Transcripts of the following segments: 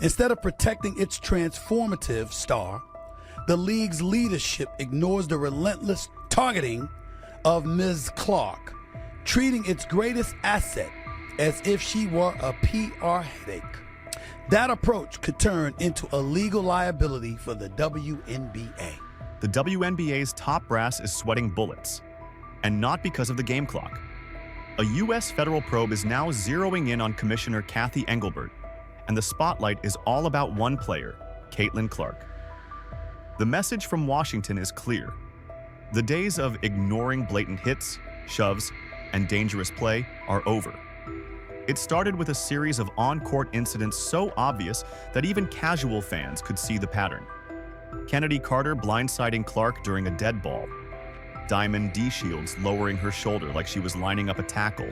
Instead of protecting its transformative star, the league's leadership ignores the relentless targeting of Ms. Clark, treating its greatest asset as if she were a PR headache. That approach could turn into a legal liability for the WNBA. The WNBA's top brass is sweating bullets, and not because of the game clock. A U.S. federal probe is now zeroing in on Commissioner Kathy Engelbert, and the spotlight is all about one player, Caitlin Clark. The message from Washington is clear. The days of ignoring blatant hits, shoves, and dangerous play are over. It started with a series of on-court incidents so obvious that even casual fans could see the pattern. Kennedy Carter blindsiding Clark during a dead ball. Diamond DeShields lowering her shoulder like she was lining up a tackle.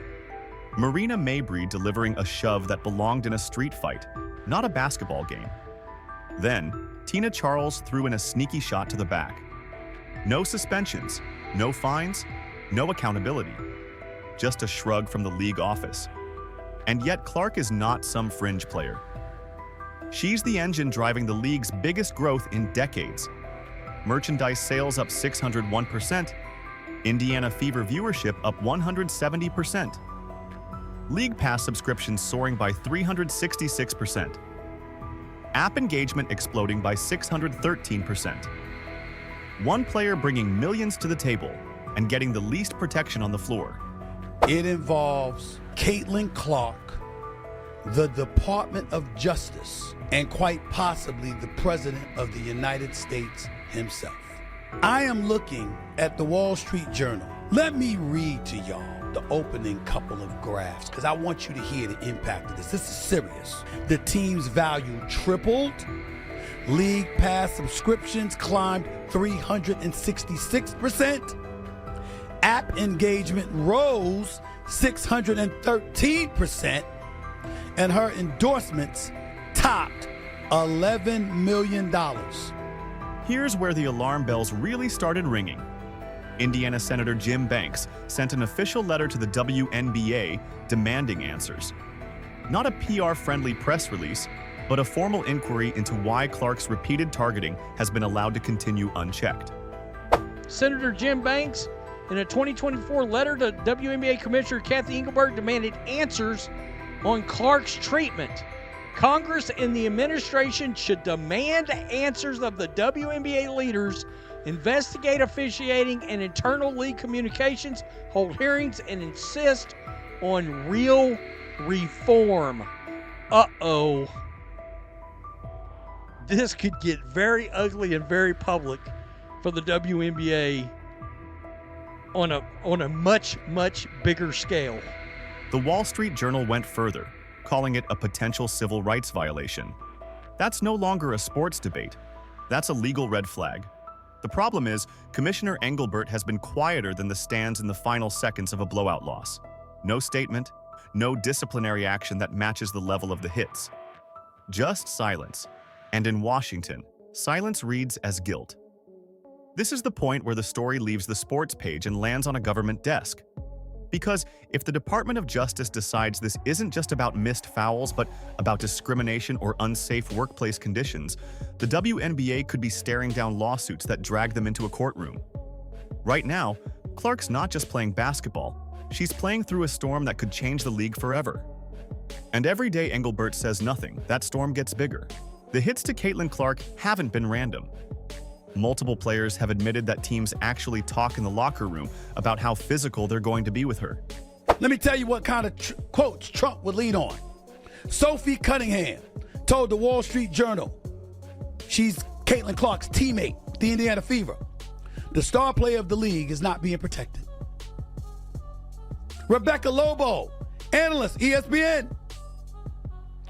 Marina Maybree delivering a shove that belonged in a street fight, not a basketball game. Then, Tina Charles threw in a sneaky shot to the back. No suspensions, no fines, no accountability. Just a shrug from the league office. And yet Clark is not some fringe player. She's the engine driving the league's biggest growth in decades. Merchandise sales up 601%, Indiana Fever viewership up 170%. League Pass subscriptions soaring by 366%. App engagement exploding by 613%. One player bringing millions to the table and getting the least protection on the floor. It involves Caitlin Clark, the Department of Justice, and quite possibly the President of the United States himself. I am looking at the Wall Street Journal. Let me read to y'all the opening couple of graphs because I want you to hear the impact of this. This is serious. The team's value tripled. League Pass subscriptions climbed 366%. App engagement rose 613%. And her endorsements topped $11 million. Here's where the alarm bells really started ringing. Indiana Senator Jim Banks sent an official letter to the WNBA demanding answers. Not a PR-friendly press release, but a formal inquiry into why Clark's repeated targeting has been allowed to continue unchecked. Senator Jim Banks, in a 2024 letter to WNBA Commissioner Kathy Engelbert, demanded answers on Clark's treatment. Congress and the administration should demand answers of the WNBA leaders, investigate officiating and internal league communications, hold hearings, and insist on real reform. Uh-oh. This could get very ugly and very public for the WNBA on a much, much bigger scale. The Wall Street Journal went further, calling it a potential civil rights violation. That's no longer a sports debate. That's a legal red flag. The problem is, Commissioner Engelbert has been quieter than the stands in the final seconds of a blowout loss. No statement, no disciplinary action that matches the level of the hits. Just silence. And in Washington, silence reads as guilt. This is the point where the story leaves the sports page and lands on a government desk. Because if the Department of Justice decides this isn't just about missed fouls, but about discrimination or unsafe workplace conditions, the WNBA could be staring down lawsuits that drag them into a courtroom. Right now, Clark's not just playing basketball, she's playing through a storm that could change the league forever. And every day Engelbert says nothing, that storm gets bigger. The hits to Caitlin Clark haven't been random. Multiple players have admitted that teams actually talk in the locker room about how physical they're going to be with her. Let me tell you what kind of quotes Trump would lead on. Sophie Cunningham told the Wall Street Journal she's Caitlin Clark's teammate, the Indiana Fever. The star player of the league is not being protected. Rebecca Lobo, analyst, ESPN.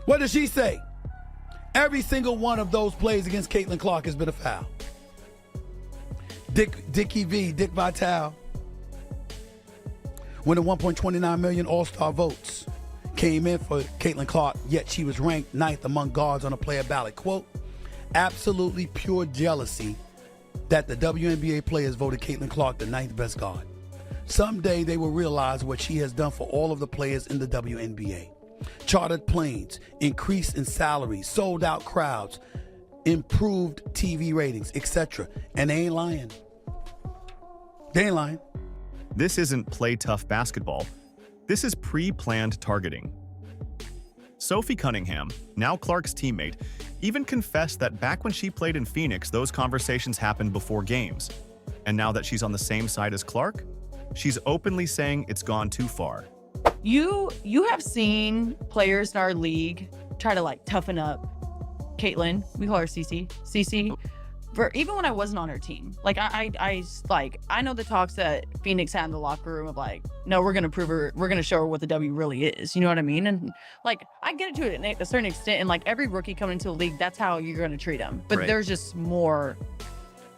What does she say? Every single one of those plays against Caitlin Clark has been a foul. Dick Vitale, winning 1.29 million All-Star votes, came in for Caitlin Clark, yet she was ranked 9th among guards on a player ballot. Quote, absolutely pure jealousy that the WNBA players voted Caitlin Clark the 9th best guard. Someday they will realize what she has done for all of the players in the WNBA. Chartered planes, increase in salaries, sold out crowds, improved TV ratings, etc. And they ain't lying. They ain't lying. This isn't play tough basketball. This is pre-planned targeting. Sophie Cunningham, now Clark's teammate, even confessed that back when she played in Phoenix, those conversations happened before games. And now that she's on the same side as Clark, she's openly saying it's gone too far. You have seen players in our league try to like toughen up Caitlin. We call her CC. CC. For even when I wasn't on her team, like I know the talks that Phoenix had in the locker room of like, no, we're gonna prove her, we're gonna show her what the W really is. You know what I mean? And like I get it to a certain extent, and like every rookie coming into the league, that's how you're gonna treat them. But Right. there's just more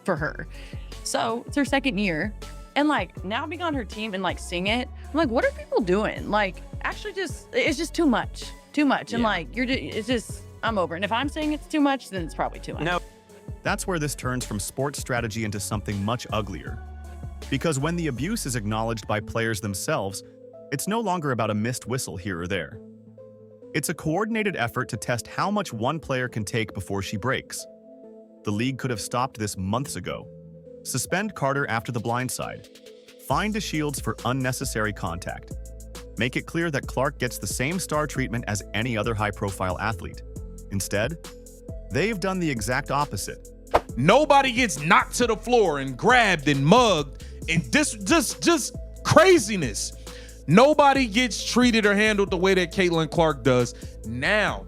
for her. So it's her second year, and like now being on her team and like seeing it, I'm like, what are people doing? Like actually, it's just too much, and like it's just I'm over. And if I'm saying it's too much, then it's probably too much. No. That's where this turns from sports strategy into something much uglier. Because when the abuse is acknowledged by players themselves, it's no longer about a missed whistle here or there. It's a coordinated effort to test how much one player can take before she breaks. The league could have stopped this months ago. Suspend Carter after the blindside. Fine DeShields for unnecessary contact. Make it clear that Clark gets the same star treatment as any other high-profile athlete. Instead, they've done the exact opposite. Nobody gets knocked to the floor and grabbed and mugged and just craziness. Nobody gets treated or handled the way that Caitlin Clark does. Now,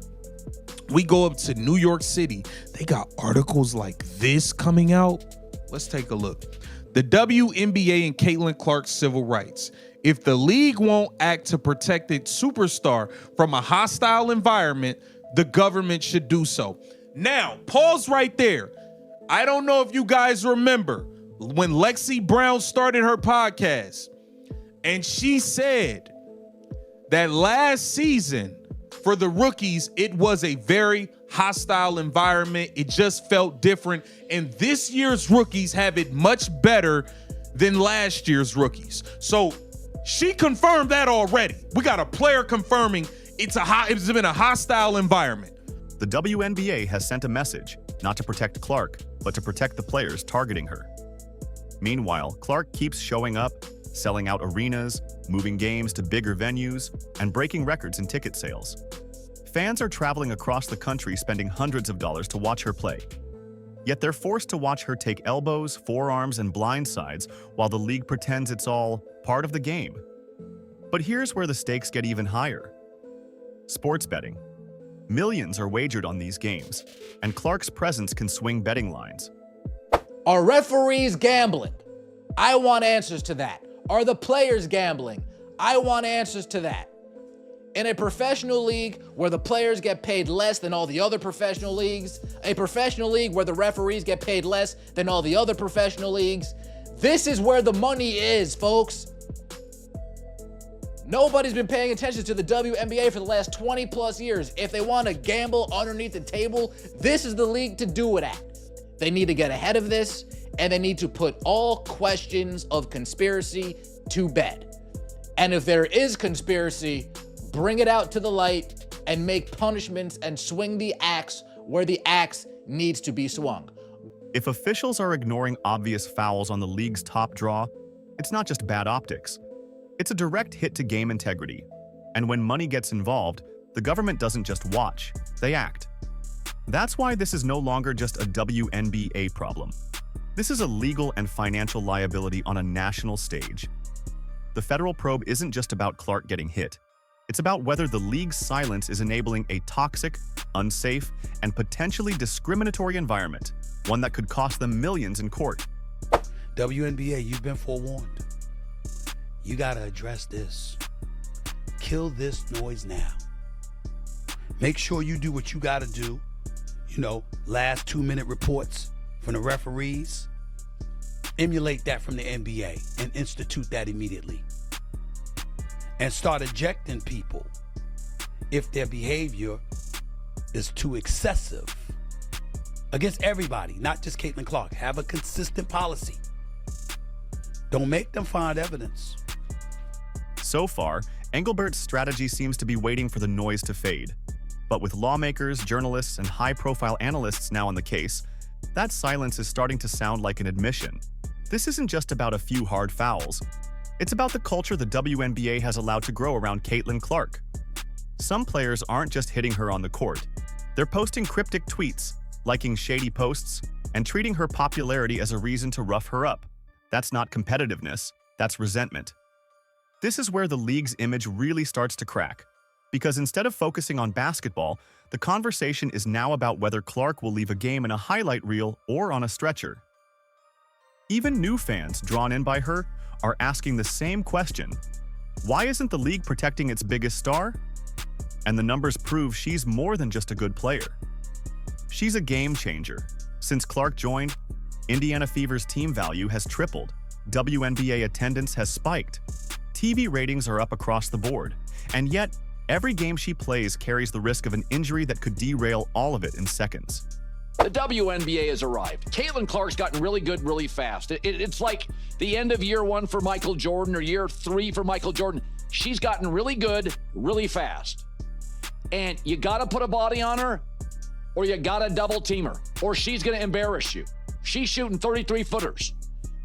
we go up to New York City. They got articles like this coming out. Let's take a look. The WNBA and Caitlin Clark's civil rights. If the league won't act to protect its superstar from a hostile environment, the government should do so. Now, pause right there. I don't know if you guys remember when Lexi Brown started her podcast, and she said that last season for the rookies, it was a very hostile environment. It just felt different. And this year's rookies have it much better than last year's rookies. So she confirmed that already. We got a player confirming it's been a hostile environment. The WNBA has sent a message, not to protect Clark, but to protect the players targeting her. Meanwhile, Clark keeps showing up, selling out arenas, moving games to bigger venues, and breaking records in ticket sales. Fans are traveling across the country spending hundreds of dollars to watch her play. Yet they're forced to watch her take elbows, forearms, and blindsides while the league pretends it's all part of the game. But here's where the stakes get even higher. Sports betting. Millions are wagered on these games, and Clark's presence can swing betting lines. Are referees gambling? I want answers to that. Are the players gambling? I want answers to that. In a professional league where the players get paid less than all the other professional leagues, a professional league where the referees get paid less than all the other professional leagues, this is where the money is, folks. Nobody's been paying attention to the WNBA for the last 20 plus years. If they want to gamble underneath the table, this is the league to do it at. They need to get ahead of this, and they need to put all questions of conspiracy to bed. And if there is conspiracy, bring it out to the light and make punishments and swing the axe where the axe needs to be swung. If officials are ignoring obvious fouls on the league's top draw, it's not just bad optics. It's a direct hit to game integrity. And when money gets involved, the government doesn't just watch, they act. That's why this is no longer just a WNBA problem. This is a legal and financial liability on a national stage. The federal probe isn't just about Clark getting hit. It's about whether the league's silence is enabling a toxic, unsafe, and potentially discriminatory environment, one that could cost them millions in court. WNBA, you've been forewarned. You gotta address this. Kill this noise now. Make sure you do what you gotta do. Last 2-minute reports from the referees. Emulate that from the NBA and institute that immediately. And start ejecting people if their behavior is too excessive. Against everybody, not just Caitlin Clark. Have a consistent policy. Don't make them find evidence. So far, Engelbert's strategy seems to be waiting for the noise to fade. But with lawmakers, journalists, and high-profile analysts now on the case, that silence is starting to sound like an admission. This isn't just about a few hard fouls. It's about the culture the WNBA has allowed to grow around Caitlin Clark. Some players aren't just hitting her on the court. They're posting cryptic tweets, liking shady posts, and treating her popularity as a reason to rough her up. That's not competitiveness, that's resentment. This is where the league's image really starts to crack. Because instead of focusing on basketball, the conversation is now about whether Clark will leave a game in a highlight reel or on a stretcher. Even new fans drawn in by her are asking the same question. Why isn't the league protecting its biggest star? And the numbers prove she's more than just a good player. She's a game changer. Since Clark joined, Indiana Fever's team value has tripled, WNBA attendance has spiked, TV ratings are up across the board, and yet, every game she plays carries the risk of an injury that could derail all of it in seconds. The WNBA has arrived. Caitlin Clark's gotten really good really fast. It's like the end of year 1 for Michael Jordan or year 3 for Michael Jordan. She's gotten really good really fast. And you got to put a body on her or you got to double team her or she's going to embarrass you. She's shooting 33-footers.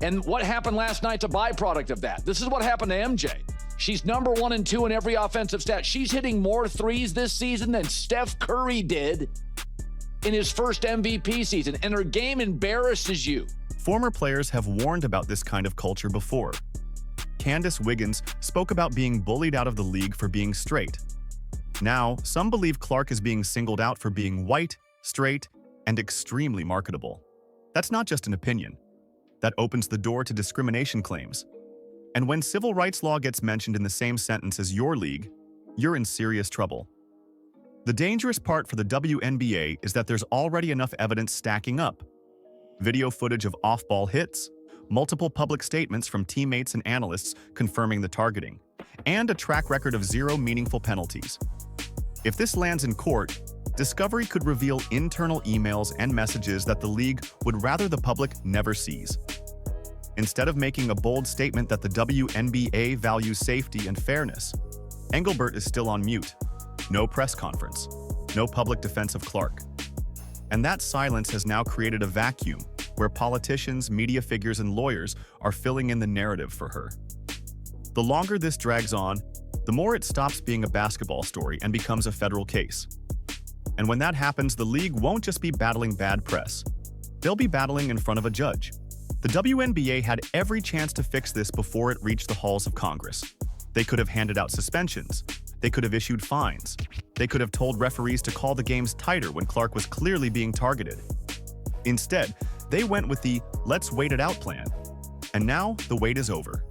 And what happened last night's a byproduct of that. This is what happened to MJ. She's number 1 and 2 in every offensive stat. She's hitting more threes this season than Steph Curry did in his first MVP season, and her game embarrasses you. Former players have warned about this kind of culture before. Candace Wiggins spoke about being bullied out of the league for being straight. Now, some believe Clark is being singled out for being white, straight, and extremely marketable. That's not just an opinion. That opens the door to discrimination claims. And when civil rights law gets mentioned in the same sentence as your league, you're in serious trouble. The dangerous part for the WNBA is that there's already enough evidence stacking up. Video footage of off-ball hits, multiple public statements from teammates and analysts confirming the targeting, and a track record of 0 meaningful penalties. If this lands in court, discovery could reveal internal emails and messages that the league would rather the public never sees. Instead of making a bold statement that the WNBA values safety and fairness, Engelbert is still on mute. No press conference. No public defense of Clark. And that silence has now created a vacuum where politicians, media figures, and lawyers are filling in the narrative for her. The longer this drags on, the more it stops being a basketball story and becomes a federal case. And when that happens, the league won't just be battling bad press. They'll be battling in front of a judge. The WNBA had every chance to fix this before it reached the halls of Congress. They could have handed out suspensions. They could have issued fines. They could have told referees to call the games tighter when Clark was clearly being targeted. Instead, they went with the "let's wait it out" plan. And now, the wait is over.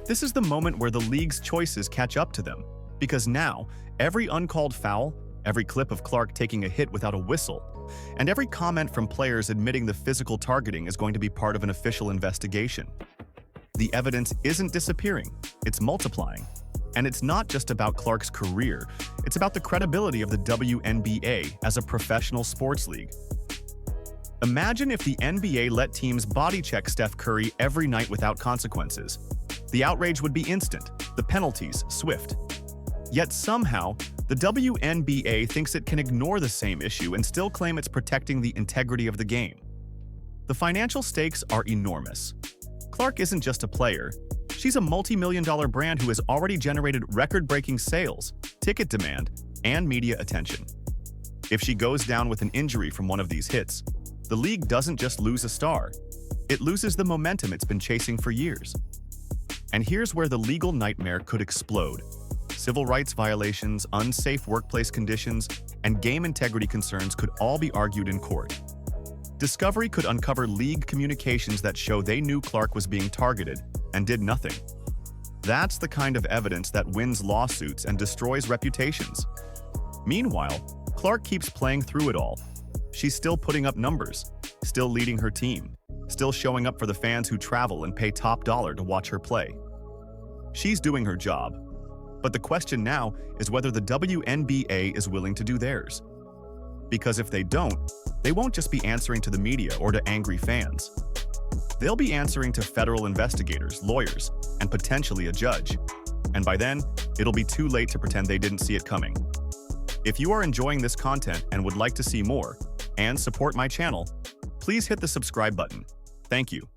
This is the moment where the league's choices catch up to them, because now, every uncalled foul, every clip of Clark taking a hit without a whistle, and every comment from players admitting the physical targeting is going to be part of an official investigation. The evidence isn't disappearing, it's multiplying. And it's not just about Clark's career, it's about the credibility of the WNBA as a professional sports league. Imagine if the NBA let teams body check Steph Curry every night without consequences. The outrage would be instant, the penalties swift. Yet somehow, the WNBA thinks it can ignore the same issue and still claim it's protecting the integrity of the game. The financial stakes are enormous. Clark isn't just a player. She's a multi-million-dollar brand who has already generated record-breaking sales, ticket demand, and media attention. If she goes down with an injury from one of these hits, the league doesn't just lose a star. It loses the momentum it's been chasing for years. And here's where the legal nightmare could explode. Civil rights violations, unsafe workplace conditions, and game integrity concerns could all be argued in court. Discovery could uncover league communications that show they knew Clark was being targeted and did nothing. That's the kind of evidence that wins lawsuits and destroys reputations. Meanwhile, Clark keeps playing through it all. She's still putting up numbers, still leading her team, still showing up for the fans who travel and pay top dollar to watch her play. She's doing her job. But the question now is whether the WNBA is willing to do theirs. Because if they don't, they won't just be answering to the media or to angry fans. They'll be answering to federal investigators, lawyers, and potentially a judge. And by then, it'll be too late to pretend they didn't see it coming. If you are enjoying this content and would like to see more, and support my channel, please hit the subscribe button. Thank you.